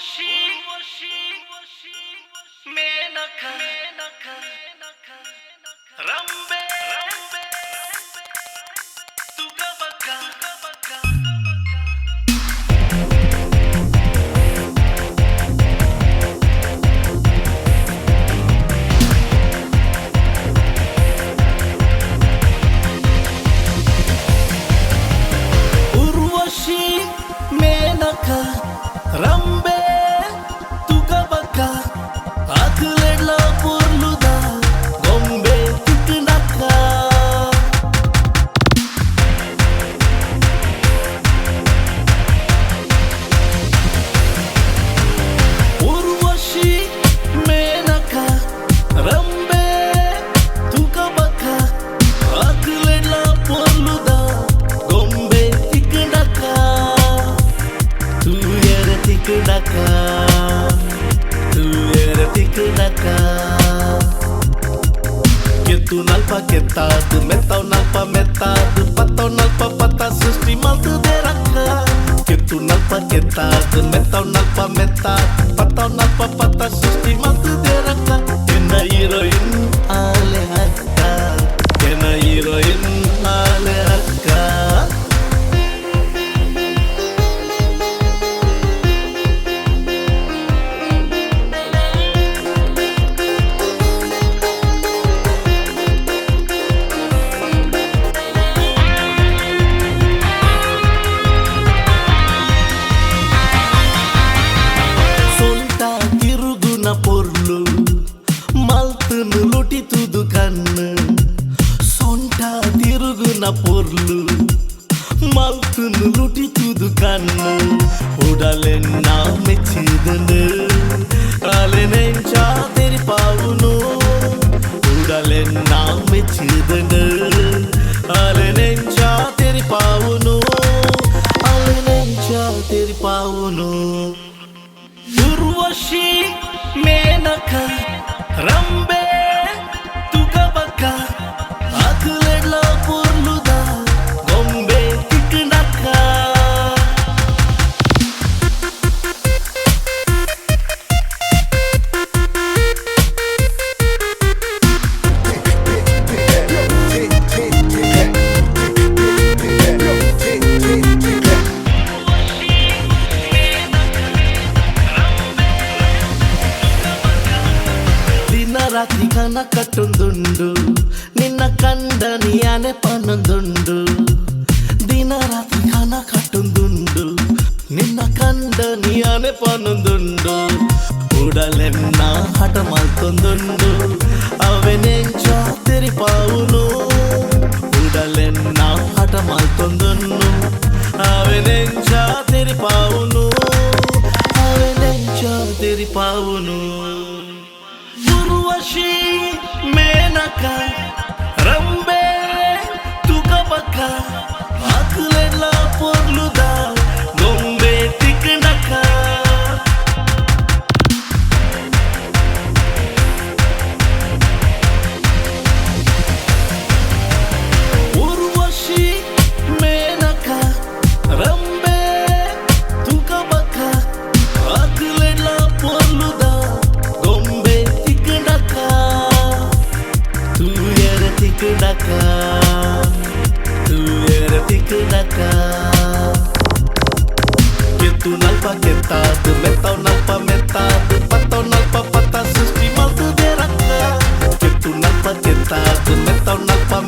उर्वशी मेनका रंबे तुगबका उर्वशी मेनका रंबे तुगबका आखलेडला पोर्लुदा ಗೊಂಬೆ ತಿಕ್ಕನಕ उर्वशी मेनका रंबे तुगबका आखलेडला पोर्लुदा ಗೊಂಬೆ ತಿಕ್ಕನಕ तू येर तिकडका que tu nalpa que tu metau nalpa metado patau nalpa pata susti maltu deraka que tu nalpa que tu metau nalpa metado patau nalpa pata susti maltu deraka kena heroin ale hakka kena heroin ale hakka पोर्लू मालतन लोटी तू दुकान सोंटा तिरुगुना पोर्लू मालतन लोटी तू दुकान उडाले ना मेचिदन आले नेंचा तेरी पावनो उडाले ना मेचिदन आले नेंचा तेरी पावनो आले नेंचा तेरी पावनो उर्वशी मेनका रंबे तुगबका आखलेडला पोर्लुदा ಗೊಂಬೆ ತಿಕ್ಕನಕ ರಾತ್ರಿ ಕನ ಕಟ್ಟೊಂದುಂಡು ನಿನ್ನ ಕಂಡ ನೀಯಾನೆ ಪನ್ನೊಂದುಂಡು ದಿನ ರಾತ್ರಿ ಕನ ಕಟ್ಟೊಂದುಂಡು ನಿನ್ನ ಕಂಡ ನೀಯಾನೆ ಪನ್ನೊಂದುಂಡು ಉಡಲೆನ್ನ ಹಠ ಮಲ್ತೊಂದುಂಡು ಅವೆನೆಂಚ ತೆರಿಪಾವುನು ಉಡಲೆನ್ನ ಹಠ ಮಲ್ತೊಂದುಂಡು ಅವೆನೆಂಚ ತೆರಿಪಾವುನು ಅವೆನೆಂಚ ತೆರಿಪಾವುನು उर्वशी मेनका रंबे तुगबका आखलेडला पोर्लुदा ಗೊಂಬೆ ತಿಕ್ಕನಕ Urvashi Maneka रंबे तुगबका आखलेडला पोर्लुदा tikknaka que tu nalpa que tu metau nalpa metado patau nalpa pata susti maltu deraka que tu nalpa que tu metau nalpa